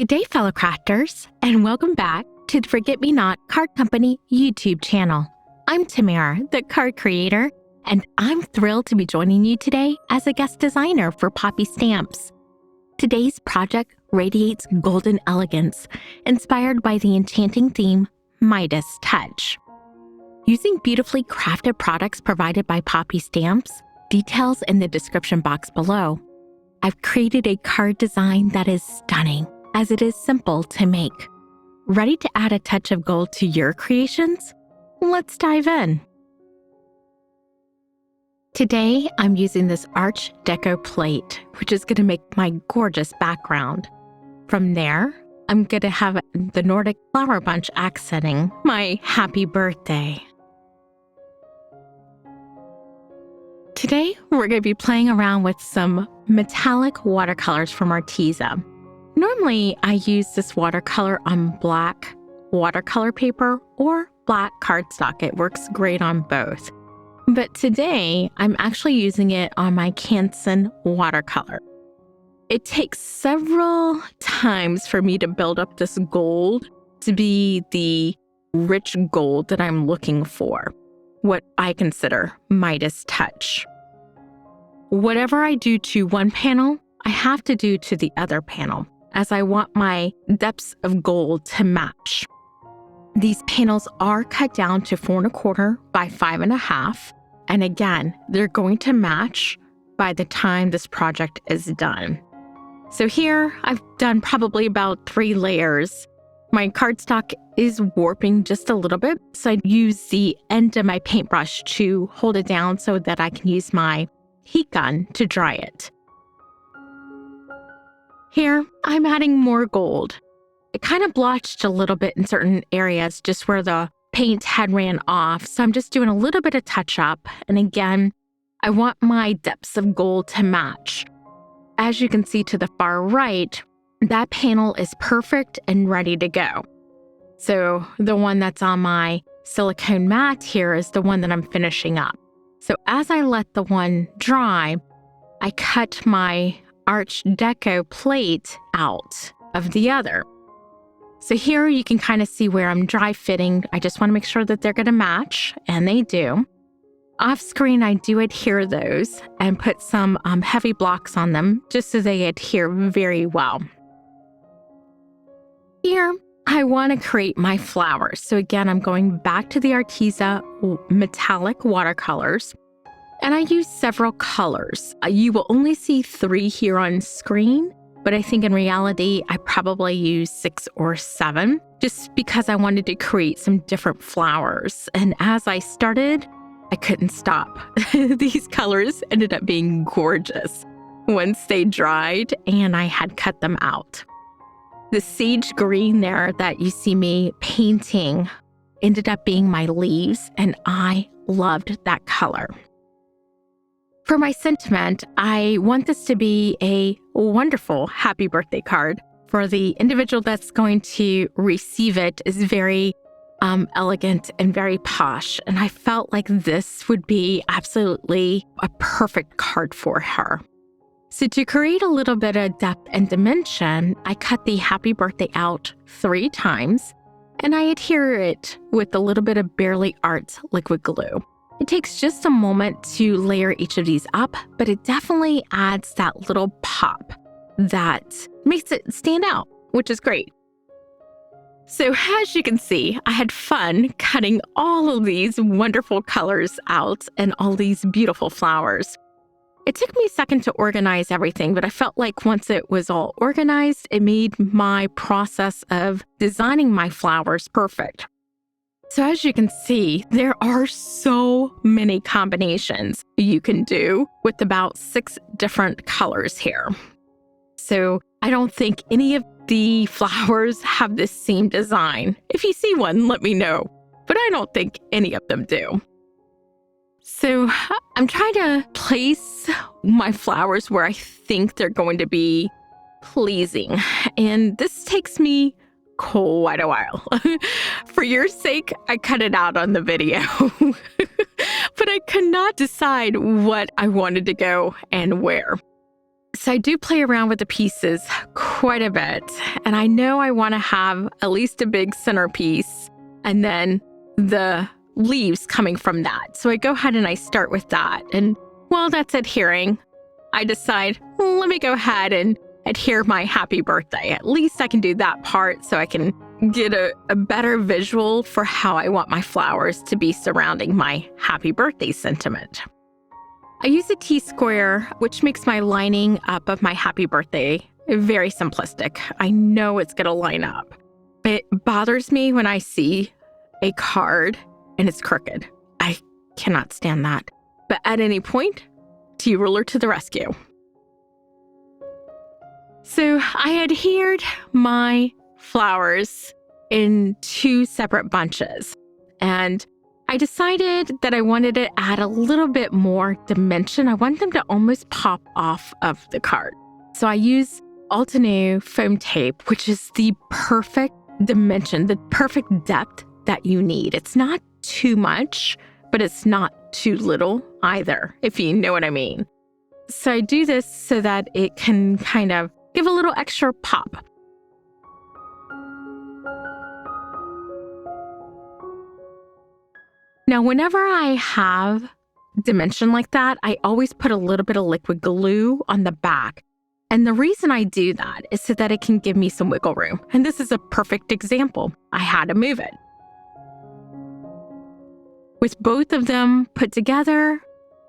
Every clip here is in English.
Good day, fellow crafters, and welcome back to the Forget-Me-Not Card Company YouTube channel. I'm Tamara, the Card Creator, and I'm thrilled to be joining you today as a guest designer for Poppy Stamps. Today's project radiates golden elegance, inspired by the enchanting theme, Midas Touch. Using beautifully crafted products provided by Poppy Stamps, details in the description box below, I've created a card design that is stunning, as it is simple to make. Ready to add a touch of gold to your creations? Let's dive in. Today, I'm using this Arch Deco plate, which is going to make my gorgeous background. From there, I'm going to have the Nordic flower bunch accenting my happy birthday. Today, we're going to be playing around with some metallic watercolors from Arteza. Normally, I use this watercolor on black watercolor paper or black cardstock. It works great on both. But today, I'm actually using it on my Canson watercolor. It takes several times for me to build up this gold to be the rich gold that I'm looking for, what I consider Midas Touch. Whatever I do to one panel, I have to do to the other panel, as I want my depths of gold to match. These panels are cut down to 4 1/4 by 5 1/2, and again, they're going to match by the time this project is done. So here, I've done probably about 3 layers. My cardstock is warping just a little bit, so I use the end of my paintbrush to hold it down so that I can use my heat gun to dry it. Here, I'm adding more gold. It kind of blotched a little bit in certain areas just where the paint had ran off, so I'm just doing a little bit of touch-up. And again, I want my depths of gold to match. As you can see to the far right, that panel is perfect and ready to go. So the one that's on my silicone mat here is the one that I'm finishing up. So as I let the one dry, I cut my Arch Deco plate out of the other. So here you can kind of see where I'm dry fitting. I just want to make sure that they're going to match, and they do. Off screen, I do adhere those and put some heavy blocks on them just so they adhere very well. Here, I want to create my flowers. So again, I'm going back to the Arteza metallic watercolors, and I use several colors. You will only see 3 here on screen, but I think in reality, I probably use 6 or 7, just because I wanted to create some different flowers. And as I started, I couldn't stop. These colors ended up being gorgeous once they dried and I had cut them out. The sage green there that you see me painting ended up being my leaves, and I loved that color. For my sentiment, I want this to be a wonderful happy birthday card. For the individual that's going to receive it is very elegant and very posh, and I felt like this would be absolutely a perfect card for her. So to create a little bit of depth and dimension, I cut the happy birthday out 3 times, and I adhere it with a little bit of Barely Art liquid glue. It takes just a moment to layer each of these up, but it definitely adds that little pop that makes it stand out, which is great. So as you can see, I had fun cutting all of these wonderful colors out and all these beautiful flowers. It took me a second to organize everything, but I felt like once it was all organized, it made my process of designing my flowers perfect. So as you can see, there are so many combinations you can do with about 6 different colors here. So I don't think any of the flowers have the same design. If you see one, let me know, but I don't think any of them do. So I'm trying to place my flowers where I think they're going to be pleasing, and this takes me quite a while. For your sake, I cut it out on the video, but I could not decide what I wanted to go and where. So I do play around with the pieces quite a bit. And I know I want to have at least a big centerpiece and then the leaves coming from that. So I go ahead and I start with that. And while that's adhering, I decide, let me go ahead and adhere my happy birthday. At least I can do that part so I can get a better visual for how I want my flowers to be surrounding my happy birthday sentiment. I use a T-square, which makes my lining up of my happy birthday very simplistic. I know it's going to line up. It bothers me when I see a card and it's crooked. I cannot stand that. But at any point, T-ruler to the rescue. So I adhered my flowers in 2 separate bunches. And I decided that I wanted to add a little bit more dimension. I want them to almost pop off of the card. So I use Altenew foam tape, which is the perfect dimension, the perfect depth that you need. It's not too much, but it's not too little either, if you know what I mean. So I do this so that it can kind of give a little extra pop. Now, whenever I have dimension like that, I always put a little bit of liquid glue on the back. And the reason I do that is so that it can give me some wiggle room. And this is a perfect example. I had to move it. With both of them put together,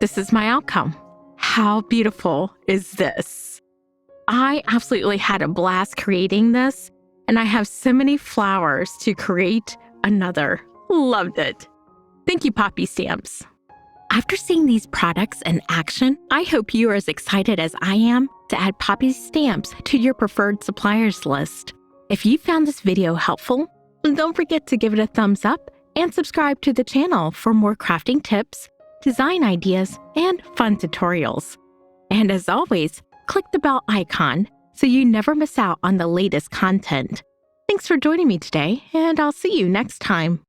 this is my outcome. How beautiful is this? I absolutely had a blast creating this, and I have so many flowers to create another. Loved it. Thank you, Poppy Stamps. After seeing these products in action, I hope you are as excited as I am to add Poppy Stamps to your preferred suppliers list. If you found this video helpful, don't forget to give it a thumbs up and subscribe to the channel for more crafting tips, design ideas, and fun tutorials. And as always, click the bell icon so you never miss out on the latest content. Thanks for joining me today, and I'll see you next time.